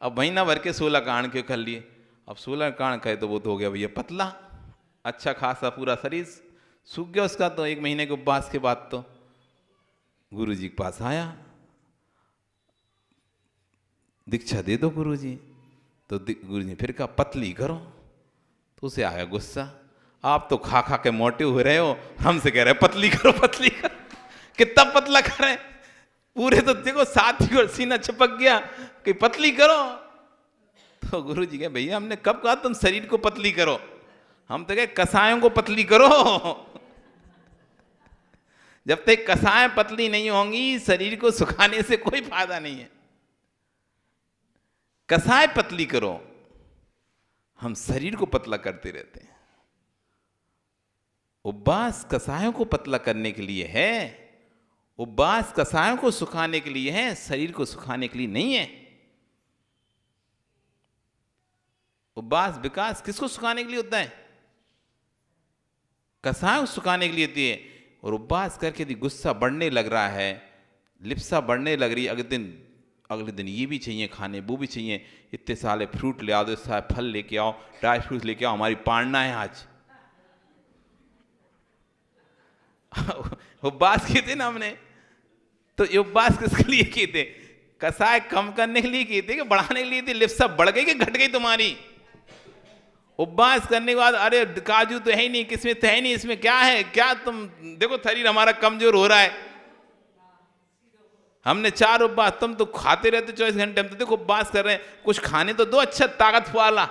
अब महीना भर के 16 कारण के कर लिए। अब 16 कारण करे तो वो तो हो गया भैया पतला, अच्छा खासा पूरा शरीर सूख गया उसका। तो 1 महीने के उपवास के बाद तो गुरुजी के पास आया, दीक्षा दे दो गुरुजी। तो गुरुजी फिर कहा पतली करो। तो उसे आया गुस्सा, आप तो खा खा के मोटे हो रहे हो, हमसे कह रहे पतली करो पतली करो। कितना पतला कर रहे, पूरे तो देखो साथी और सीना चिपक गया कि पतली करो। तो गुरुजी कहे भैया हमने कब कहा तुम शरीर को पतली करो, हम तो कहे कसायों को पतली करो। जब तक कसाएं पतली नहीं होंगी, शरीर को सुखाने से कोई फायदा नहीं है। कसाय पतली करो, हम शरीर को पतला करते रहते हैं। उपवास कसायों को पतला करने के लिए है, उपवास कसायों को सुखाने के लिए है, शरीर को सुखाने के लिए नहीं है। उपवास विकास किसको सुखाने के लिए होता है? कसायों को सुखाने के लिए होती है। और उपवास करके यदि गुस्सा बढ़ने लग रहा है, लिप्सा बढ़ने लग रही है, अगले दिन ये भी चाहिए खाने, वो भी चाहिए, इतने सारे फ्रूट ले आओ, इतने सारे फल लेके आओ, ड्राई फ्रूट लेके आओ, हमारी पाड़ना है आज। उपवास किए थे ना हमने, तो ये उपवास किसके लिए किए थे? कसाय कम करने के लिए किए थे कि बढ़ाने के लिए थे? लिप्सा बढ़ गई कि घट गई तुम्हारी? उपवास करने के बाद अरे काजू तो है ही नहीं, किसमें तो है नहीं, इसमें क्या है, क्या तुम देखो शरीर हमारा कमजोर हो रहा है। हमने 4 उपवास, तुम तो खाते रहते 24 घंटे, हम तो देखो उपवास कर रहे हैं, कुछ खाने तो दो अच्छा ताकत वाला।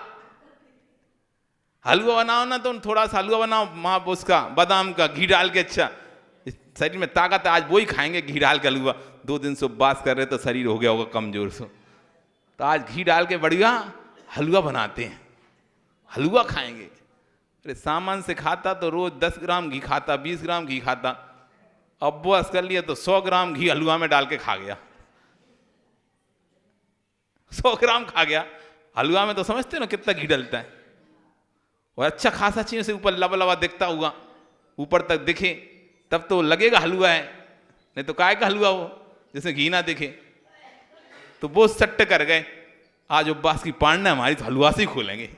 हलवा बनाओ ना, तुम थोड़ा सा हलवा बनाओ, माँ उसका बादाम का घी डाल के, अच्छा शरीर में ताकत है, आज वो ही खाएंगे घी डाल के हलवा। 2 दिन से उपवास कर रहे तो शरीर हो गया होगा कमजोर से, तो आज घी डाल के बढ़िया हलवा बनाते हैं, हलवा खाएंगे। अरे सामान से खाता तो रोज 10 ग्राम घी खाता, 20 ग्राम घी खाता, अब उपवास कर लिया तो 100 ग्राम घी हलवा में डाल के खा गया। 100 ग्राम खा गया हलवा में, तो समझते हो ना कितना घी डलता है। और अच्छा खासा चाहिए से ऊपर लबा लबा दिखता हुआ, ऊपर तक दिखे तब तो लगेगा हलवा है, नहीं तो काय का हलवा वो जिसमें घी ना दिखे। तो वो सट्ट कर गए, आज उपवास की पाड़ना है हमारी, तो हलवा से ही खोलेंगे।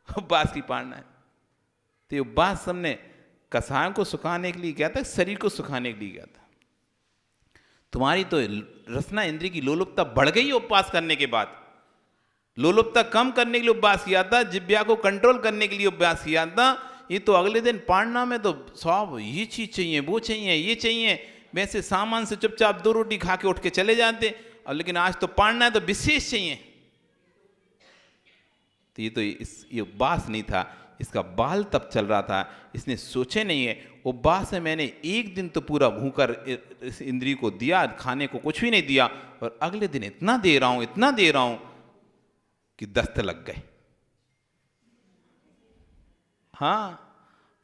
उपवास की पाड़ना है, तो ये उपवास सबने कसायों को सुखाने के लिए किया था, शरीर को सुखाने के लिए किया था। तुम्हारी तो रसना इंद्रिय की लोलुपता बढ़ गई उपवास करने के बाद। लोलुपता कम करने के लिए उपवास किया था, जिह्वा को कंट्रोल करने के लिए उपवास किया था। ये तो अगले दिन पाड़ना में तो सब ये चीज चाहिए, वो चाहिए, ये चाहिए, वैसे सामान से चुपचाप 2 रोटी खा के उठ के चले जाते, और लेकिन आज तो पाड़ना है तो विशेष चाहिए। तो ये उपवास नहीं था, इसका बाल तब चल रहा था, इसने सोचे नहीं है। उपवास में मैंने 1 दिन तो पूरा भूखकर इस इंद्रिय को दिया, खाने को कुछ भी नहीं दिया, और अगले दिन इतना दे रहा हूं, इतना दे रहा हूं कि दस्त लग गए। हाँ,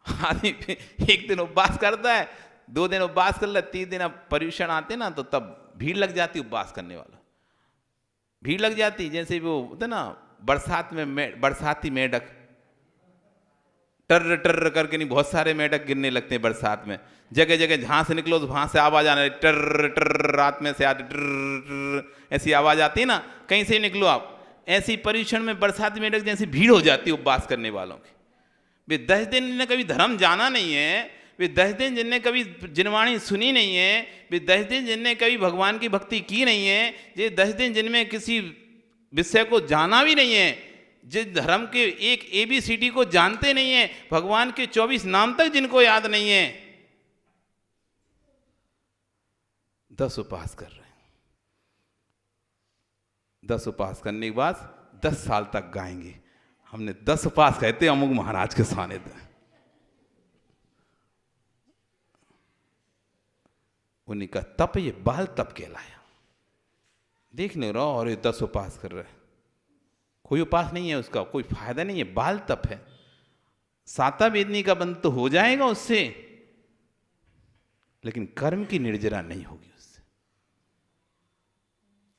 आदमी 1 दिन उपवास करता है, 2 दिन उपवास कर ले, 3 दिन अब पर्यूषण आते ना, तो तब भीड़ लग जाती उपवास करने वाला, भीड़ लग जाती। जैसे वो होता ना बरसात में बरसाती मेढक टर्र टर्र करके, नहीं बहुत सारे मेढक गिरने लगते हैं बरसात में, जगह जगह जहां से निकलो तो वहां से आवाज आने टर्र टर्र, रात में से आती टर्र, ऐसी आवाज आती है ना, कहीं से ही निकलो आप, ऐसी पर्यूषण में बरसात में जैसी भीड़ हो जाती है उपवास करने वालों की। वे 10 दिन जिन्हें कभी धर्म जाना नहीं है, वे 10 दिन जिन्हें कभी जिनवाणी सुनी नहीं है, वे 10 दिन जिन्हें कभी भगवान की भक्ति की नहीं है, ये 10 दिन जिनमें किसी विषय को जाना भी नहीं है, जिस धर्म के एक ABCD को जानते नहीं है, भगवान के 24 नाम तक जिनको याद नहीं है, 10 उपवास कर रहे हैं। 10 उपवास करने के बाद 10 साल तक गाएंगे, हमने 10 उपवास कहते अमुक महाराज के सानिध्य। उन्हीं का तप ये बाल तप कहलाया। देख ले रहा और ये 10 उपवास कर रहे हैं, कोई उपास नहीं है, उसका कोई फायदा नहीं है, बाल तप है। साता वेदनी का बंद तो हो जाएगा उससे, लेकिन कर्म की निर्जरा नहीं होगी उससे।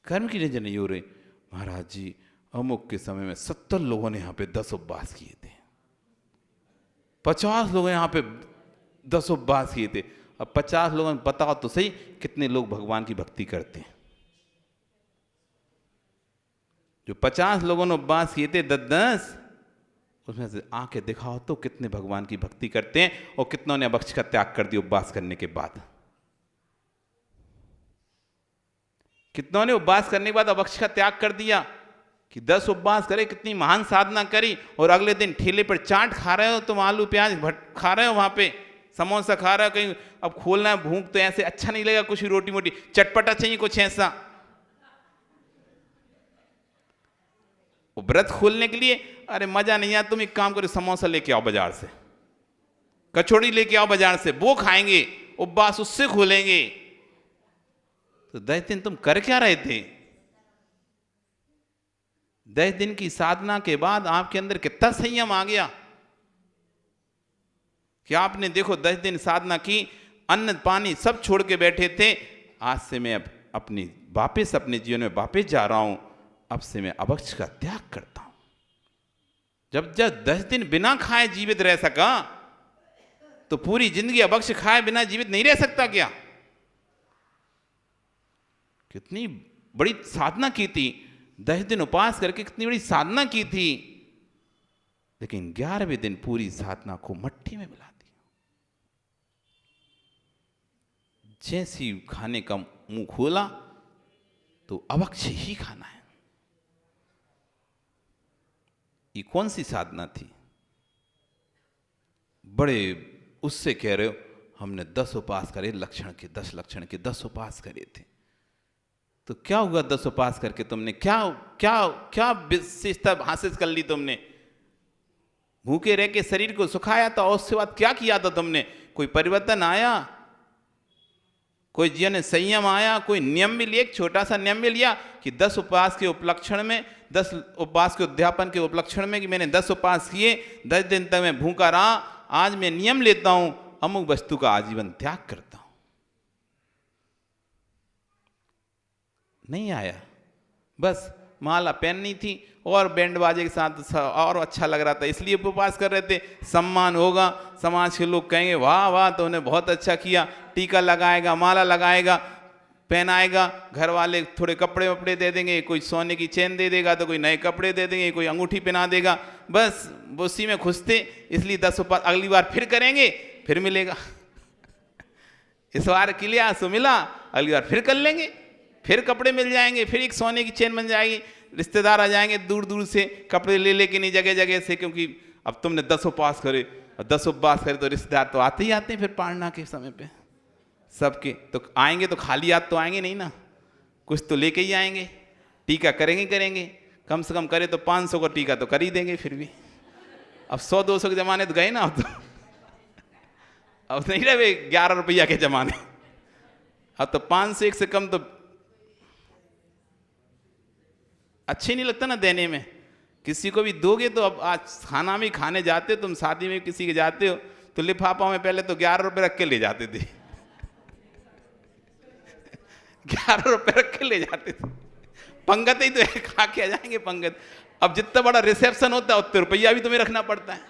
कर्म की निर्जरा नहीं हो रही। महाराज जी अमुक के समय में 70 लोगों ने यहां पे 10 उपवास किए थे, 50 लोगों ने यहां पे 10 उपवास किए थे। अब 50 लोगों ने बताओ तो सही कितने लोग भगवान की भक्ति करते हैं। जो 50 लोगों ने उपवास किए थे 10-10, उसमें से आके दिखाओ तो कितने भगवान की भक्ति करते हैं और कितनों ने अभक्ष का त्याग कर दिया उपवास करने के बाद। कितनों ने उपवास करने के बाद अभक्ष का त्याग कर दिया कि 10 उपवास करे, कितनी महान साधना करी, और अगले दिन ठेले पर चाट खा रहे हो तुम, आलू प्याज खा रहे हो, वहां पे समोसा खा रहे हो, कहीं अब खोलना है भूख तो ऐसे अच्छा नहीं लगेगा, कुछ रोटी मोटी चटपटा चाहिए कुछ ऐसा। वो व्रत खोलने के लिए अरे मजा नहीं आया, तुम एक काम करो समोसा लेके आओ बाजार से, कचौड़ी लेके आओ बाजार से, वो खाएंगे, उपवास उससे खोलेंगे। तो 10 दिन तुम कर क्या रहे थे? 10 दिन की साधना के बाद आपके अंदर कितना संयम आ गया कि आपने देखो 10 दिन साधना की, अन्न पानी सब छोड़ के बैठे थे, आज से मैं अब वापस अपने जीवन में वापस जा रहा हूं, अब से मैं अभक्ष का त्याग करता हूं। जब 10 दिन बिना खाए जीवित रह सका, तो पूरी जिंदगी अभक्ष खाए बिना जीवित नहीं रह सकता क्या? कितनी बड़ी साधना की थी, 10 दिन उपवास करके कितनी बड़ी साधना की थी, लेकिन 11वें दिन पूरी साधना को मट्टी में मिला दिया। जैसी खाने का मुंह खोला तो अभक्ष ही खाना है। ये कौन सी साधना थी? बड़े उससे कह रहे हो हमने 10 उपवास करे, लक्षण के 10 लक्षण के 10 उपवास करे थे। तो क्या हुआ 10 उपवास करके तुमने? क्या क्या क्या विशेषता हासिल कर ली तुमने? भूखे रह के शरीर को सुखाया था, और उसके बाद क्या किया था तुमने? कोई परिवर्तन आया? कोई जीवन में संयम आया? कोई नियम भी लिया? एक छोटा सा नियम भी लिया कि 10 उपवास के उपलक्षण में, 10 उपवास के उद्यापन के उपलक्षण में कि मैंने 10 उपवास किए, 10 दिन तक मैं भूखा रहा, आज मैं नियम लेता हूं अमुक वस्तु का आजीवन त्याग करता हूं। नहीं आया। बस माला पहननी थी और बैंड बाजे के साथ और अच्छा लग रहा था, इसलिए उपवास कर रहे थे। सम्मान होगा, समाज के लोग कहेंगे वाह वाह तूने बहुत अच्छा किया, टीका लगाएगा, माला लगाएगा, पहनाएगा, घर वाले थोड़े कपड़े वपड़े दे देंगे, कोई सोने की चेन दे देगा तो कोई नए कपड़े दे देंगे, कोई अंगूठी पहना देगा, बस उसी में खुश थे। इसलिए 10 उपवास अगली बार फिर करेंगे, फिर मिलेगा। इस बार किया सो मिला, अगली बार फिर कर लेंगे, फिर कपड़े मिल जाएंगे, फिर एक सोने की चेन बन जाएगी, रिश्तेदार आ जाएंगे दूर दूर से कपड़े ले लेके, नहीं जगह जगह से, क्योंकि अब तुमने 10 उपवास करे, और 10 उपवास करे तो रिश्तेदार तो आते ही आते हैं फिर पारना के समय पे सबके। तो आएंगे तो खाली हाथ तो आएंगे नहीं ना, कुछ तो लेके ही आएंगे। टीका करेंगे, कम से कम करे तो 500 का टीका तो कर ही देंगे फिर भी। अब 100-200 के जमाने तो गए ना, अब नहीं रहे 11 रुपया के जमाने। अब तो 501 से कम तो अच्छे नहीं लगता ना देने में। किसी को भी दोगे तो, अब आज खाना भी खाने जाते हो तुम, शादी में किसी के जाते हो तो लिफाफा में पहले तो 11 रुपए रख के ले जाते थे। 11 रुपए रख के ले जाते थे, पंगत ही तो खा के आ जाएंगे पंगत। अब जितना बड़ा रिसेप्शन होता है उतने रुपया भी तुम्हें रखना पड़ता है।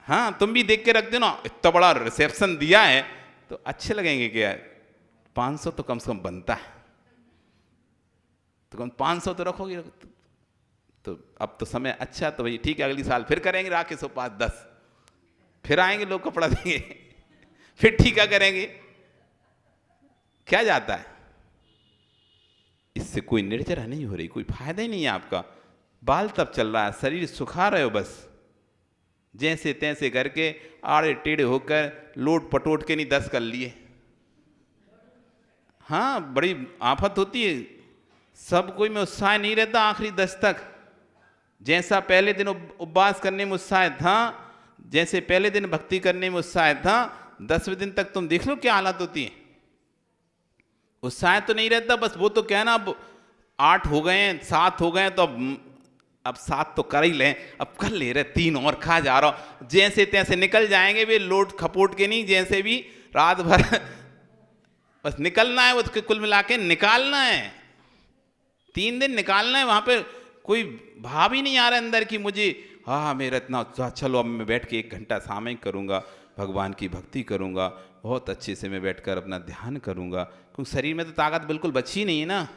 हाँ तुम भी देख के रख दो ना, इतना बड़ा रिसेप्शन दिया है तो अच्छे लगेंगे क्या, 500 तो कम से कम बनता है। तो तो कौन 500 तो रखोगे? तो अब तो समय अच्छा, तो भाई ठीक है, अगली साल फिर करेंगे राकेश उपवास 10, फिर आएंगे लोग कपड़ा देंगे, फिर टीका करेंगे। क्या जाता है? इससे कोई निर्जरा नहीं हो रही, कोई फायदा ही नहीं है आपका। बाल तब चल रहा है, शरीर सुखा रहे हो बस, जैसे तैसे करके आड़े टेढ़े होकर लोट पटोट के नहीं 10 कर लिए। हाँ, बड़ी आफत होती है। सब कोई में उत्साह नहीं रहता आखिरी 10 तक। जैसा पहले दिन उपवास करने में उत्साह था, जैसे पहले दिन भक्ति करने में उत्साह था, 10वें दिन तक तुम देख लो क्या हालत होती है। उत्साह तो नहीं रहता, बस वो तो कहना अब 8 हो गए हैं, 7 हो गए हैं, तो अब 7 तो कर ही लें, अब कर ले रहे, 3 और खा जा रहा हूं, जैसे तैसे निकल जाएंगे वे, लोट खपोट के नहीं, जैसे भी रात भर बस निकलना है, वो तो कुल मिला के निकालना है, 3 दिन निकालना है। वहां पे कोई भाव ही नहीं आ रहा अंदर की मुझे हाँ मेरा इतना उत्साह, चलो अब मैं बैठ के 1 घंटा सामयिक करूंगा, भगवान की भक्ति करूंगा, बहुत अच्छे से मैं बैठकर अपना ध्यान करूंगा। क्योंकि शरीर में तो ताकत बिल्कुल बची नहीं है ना,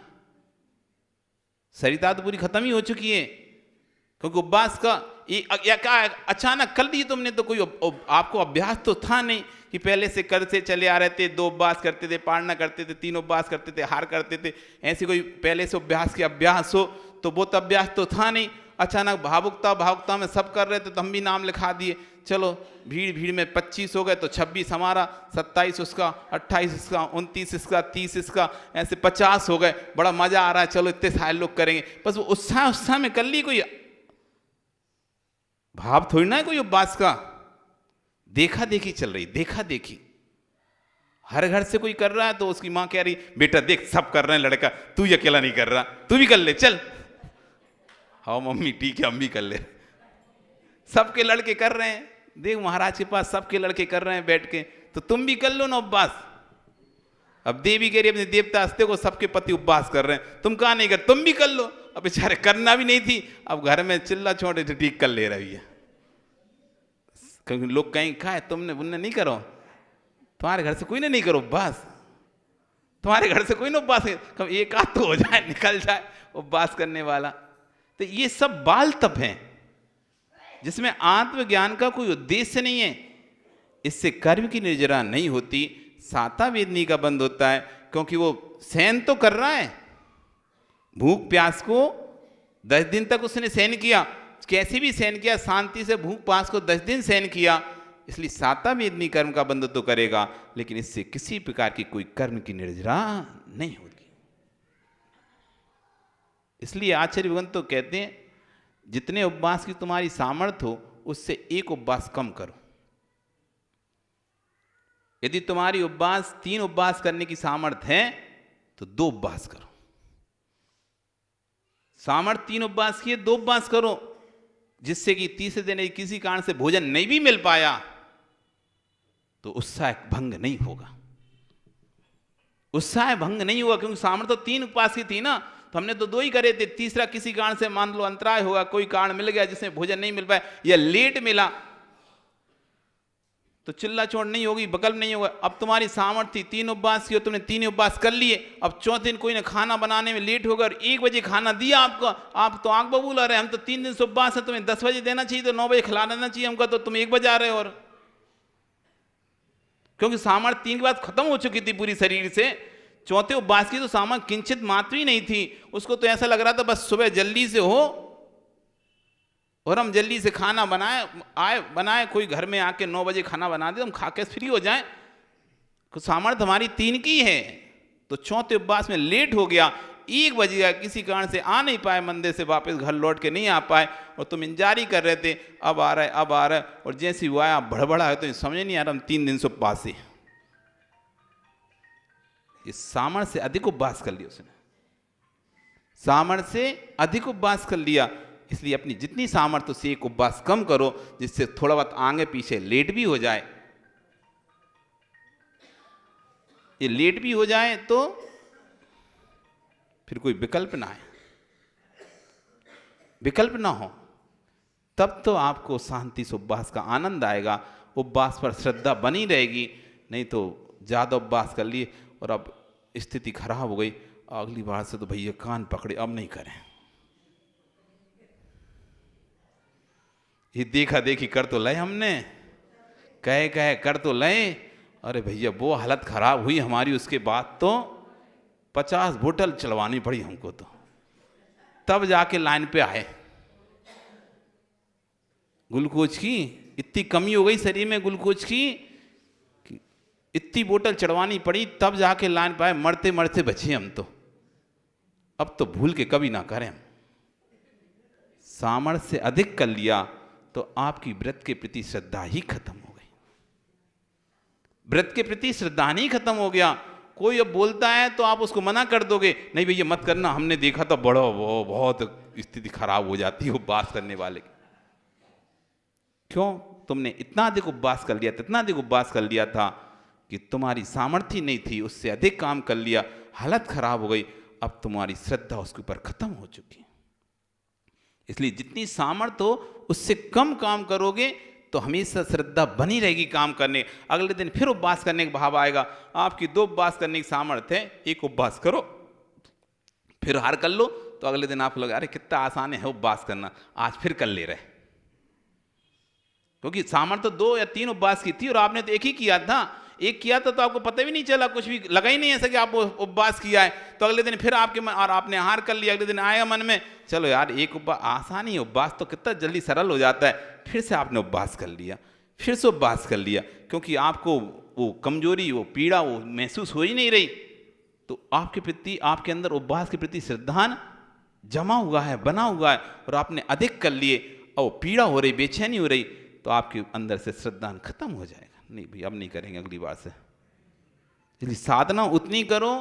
शरीर तो पूरी खत्म ही हो चुकी है। क्योंकि उपवास का या क्या अचानक कर दी तुमने, तो कोई आपको अभ्यास तो था नहीं कि पहले से करते चले आ रहे थे, 2 उपवास करते थे, पारणा करते थे, 3 उपवास करते थे, हार करते थे, ऐसे कोई पहले से अभ्यास के अभ्यास हो, तो वो तो अभ्यास तो था नहीं। अचानक भावुकता में सब कर रहे थे, तो हम भी नाम लिखा दिए, चलो भीड़ में 25 हो गए, तो 26 हमारा, 27 उसका, 28 इसका, 29 इसका, 30 इसका, ऐसे 50 हो गए। बड़ा मजा आ रहा है, चलो इतने सारे लोग करेंगे, बस वो उत्साह में कर ली, कोई भाव थोड़ी ना है कोई उपवास का। देखा देखी चल रही, देखा देखी, हर घर से कोई कर रहा है तो उसकी मां कह रही बेटा देख सब कर रहे हैं, लड़का तू ही अकेला नहीं कर रहा, तू भी कर ले चल। हाँ मम्मी ठीक है, हम भी कर ले, सबके लड़के कर रहे हैं, देख महाराज के पास सबके लड़के कर रहे हैं बैठ के, तो तुम भी कर लो ना उपवास। अब देवी कह रही अपने देवता हस्ते को, सबके पति उपवास कर रहे हैं, तुम कहा नहीं कर, तुम भी कर लो। अब बेचारे करना भी नहीं थी, अब घर में चिल्ला छोटे तो ठीक कर ले रही है, क्योंकि लोग कहीं खाए तुमने उनने नहीं करो, तुम्हारे घर से कोई ने नहीं करो उपवास, तुम्हारे घर से कोई ना उपवास, कब एक आध तो हो जाए, निकल जाए उपवास करने वाला। तो ये सब बाल तप हैं जिसमें आत्मज्ञान का कोई उद्देश्य नहीं है, इससे कर्म की निर्जरा नहीं होती, साता वेदनी का बंद होता है। क्योंकि वो सहन तो कर रहा है, भूख प्यास को 10 दिन तक उसने सहन किया, कैसे भी सहन किया, शांति से भूख प्यास को 10 दिन सहन किया, इसलिए साता वेदनी कर्म का बंध तो करेगा, लेकिन इससे किसी प्रकार की कोई कर्म की निर्जरा नहीं होगी। इसलिए आचार्य भगवान तो कहते हैं जितने उपवास की तुम्हारी सामर्थ्य हो उससे 1 उपवास कम करो। यदि तुम्हारी उपवास 3 उपवास करने की सामर्थ्य है तो 2 उपवास करो, सामर्थ्य 3 उपवास की है 2 उपवास करो, जिससे कि तीसरे दिन किसी कारण से भोजन नहीं भी मिल पाया तो उत्साह भंग नहीं होगा, उत्साह भंग नहीं हुआ, क्योंकि सामर्थ्य तो 3 उपवास की थी ना, तो हमने तो 2 ही करे थे, तीसरा किसी कारण से मान लो अंतराय होगा, कोई कारण मिल गया जिसमें भोजन नहीं मिल पाया या लेट मिला तो चिल्ला चोट नहीं होगी, बकल्प नहीं होगा। अब तुम्हारी सामर्थ्य 3 उपवास की हो, तुमने 3 उपवास कर लिए, अब चौथे दिन कोई ने खाना बनाने में लेट होगा और 1 बजे खाना दिया आपको, आप तो आंख बबूल आ रहे हैं, हम तो 3 दिन से उपवास है, तुम्हें 10 बजे देना चाहिए, तो 9 बजे खिला देना चाहिए हमको, तो तुम 1 बजे आ रहे हो। और क्योंकि सामर्थ्य 3 के बाद खत्म हो चुकी थी पूरी शरीर से, चौथे उपवास की तो सामर्थ्य किंचित मात्र ही नहीं थी, उसको तो ऐसा लग रहा था बस सुबह जल्दी से हो और हम जल्दी से खाना बनाए, कोई घर में आके 9 बजे खाना बना दे, हम खा के फ्री हो जाएं। तो सामर्थ्य हमारी 3 की है, तो चौथे उपवास में लेट हो गया, 1 बज गया, किसी कारण से आ नहीं पाए, मंदिर से वापस घर लौट के नहीं आ पाए, और तुम इंतजार ही कर रहे थे अब आ रहा है, और जैसे हुआ है आप भड़बड़ा है, तो समझ नहीं आ रहा हम 3 दिन से उपवास है। इस सामर्थ्य से अधिक उपवास कर लिया उसने, सामर्थ्य से अधिक उपवास कर लिया, इसलिए अपनी जितनी सामर्थ्य से 1 उपवास कम करो, जिससे थोड़ा बहुत आगे पीछे लेट भी हो जाए। ये लेट भी हो जाए तो फिर कोई विकल्प ना है, विकल्प ना हो तब तो आपको शांति से उपवास का आनंद आएगा, उपवास पर श्रद्धा बनी रहेगी। नहीं तो ज़्यादा उपवास कर लिए और अब स्थिति खराब हो गई, अगली बार से तो भैया कान पकड़े, अब नहीं करें। ये देखा देखी कर तो लए हमने, कहे कर तो लए। अरे भैया वो हालत खराब हुई हमारी, उसके बाद तो 50 बोतल चलवानी पड़ी हमको, तो तब जाके लाइन पे आए। ग्लूकोज की इतनी कमी हो गई शरीर में, ग्लूकोज की कि इतनी बोतल चढ़वानी पड़ी, तब जाके लाइन पे आए। मरते मरते बचे हम तो। अब तो भूल के कभी ना करें। सामर्थ्य से अधिक कर लिया तो आपकी व्रत के प्रति श्रद्धा ही खत्म हो गई। व्रत के प्रति श्रद्धा नहीं खत्म हो गया। कोई अब बोलता है तो आप उसको मना कर दोगे, नहीं भैया मत करना, हमने देखा था बड़ा वो बहुत स्थिति खराब हो जाती है उपवास करने वाले की। क्यों? तुमने इतना अधिक उपवास कर लिया था, इतना अधिक उपवास कर लिया था कि तुम्हारी सामर्थ्य नहीं थी, उससे अधिक काम कर लिया, हालत खराब हो गई। अब तुम्हारी श्रद्धा उसके ऊपर खत्म हो चुकी है। इसलिए जितनी सामर्थ्य हो उससे कम काम करोगे तो हमेशा श्रद्धा बनी रहेगी काम करने। अगले दिन फिर उपवास करने का भाव आएगा। आपकी 2 उपवास करने की सामर्थ्य है, 1 उपवास करो, फिर हार कर लो, तो अगले दिन आप लोग अरे कितना आसान है उपवास करना, आज फिर कर ले रहे। क्योंकि सामर्थ्य 2 या 3 उपवास की थी और आपने तो 1 ही किया था। 1 किया था तो आपको पता भी नहीं चला, कुछ भी लगा ही नहीं ऐसा कि आप उपवास किया है। तो अगले दिन फिर आपके और आपने हार कर लिया। अगले दिन आएगा मन में चलो यार 1 उपवास आसान ही है, उपवास तो कितना जल्दी सरल हो जाता है। फिर से आपने उपवास कर लिया, फिर से उपवास कर लिया, क्योंकि आपको वो कमजोरी, वो पीड़ा वो महसूस हो ही नहीं रही। तो आपके प्रति, आपके अंदर उपवास के प्रति श्रद्धा जमा हुआ है, बना हुआ है, और आपने अधिक कर लिए और पीड़ा हो रही, बेचैनी हो रही, तो आपके अंदर से श्रद्धा खत्म हो जाएगा। नहीं भाई अब नहीं करेंगे अगली बार से। इसलिए साधना उतनी करो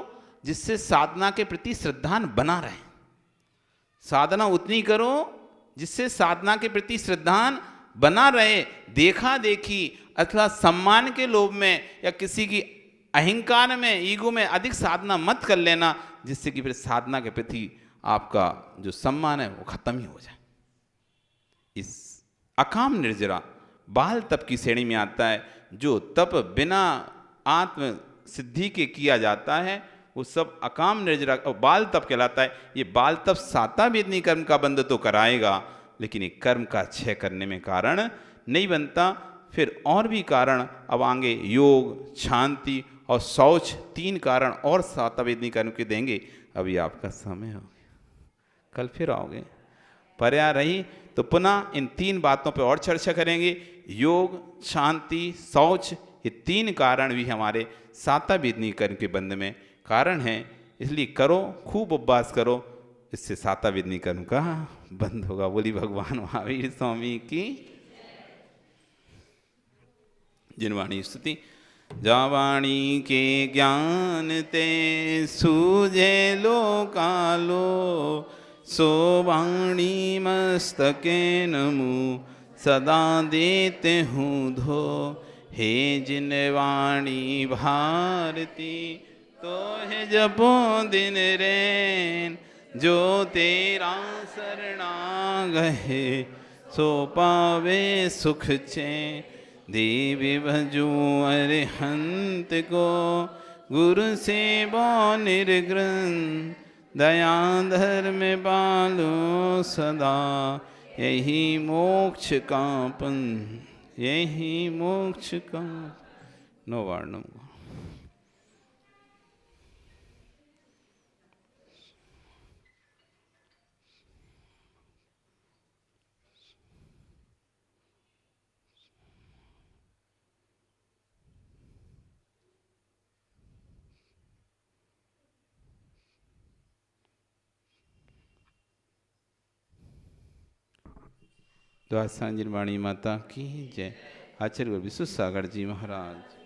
जिससे साधना के प्रति श्रद्धा बना रहे। साधना उतनी करो जिससे साधना के प्रति श्रद्धा बना रहे। देखा देखी अथवा सम्मान के लोभ में या किसी की अहंकार में, ईगो में अधिक साधना मत कर लेना, जिससे कि फिर साधना के प्रति आपका जो सम्मान है वो खत्म ही हो जाए। इस अकाम निर्जरा बाल तप की श्रेणी में आता है। जो तप बिना आत्म सिद्धि के किया जाता है वो सब अकाम निर्जरा बाल तप कहलाता है। ये बाल तप साता वेदनी कर्म का बंध तो कराएगा, लेकिन ये कर्म का क्षय करने में कारण नहीं बनता। फिर और भी कारण अब आगे योग, शांति और शौच 3 कारण और साता वेदनी कर्म के देंगे। अभी आपका समय हो गया, कल फिर आओगे। पर्याय रही तो पुनः इन 3 बातों पर और चर्चा करेंगे। योग, शांति, शौच, ये 3 कारण भी हमारे साता वेदनी कर्म के बंध में कारण हैं। इसलिए करो, खूब उपवास करो, इससे साता वेदनी कर्म का बंद होगा। बोली भगवान महावीर स्वामी की। जिनवाणी स्तुति। जावाणी के ज्ञान ते सूझे लोकालो, सो वाणी मस्तके नमु सदा देते हूँ धो। हे जिन वाणी भारती तो है जपो दिन रैन, जो तेरा शरणा गहे सो पावे सुख चैन। देवी भजो अरिहंत को गुरु सेवा निर्ग्रंथ, दया धर्म पालो सदा यही मोक्ष का पंथ, यही मोक्ष का। नो वर्णम। द्वादशांजलि वाणी माता की जय। आचार्य विश्व सागर जी महाराज।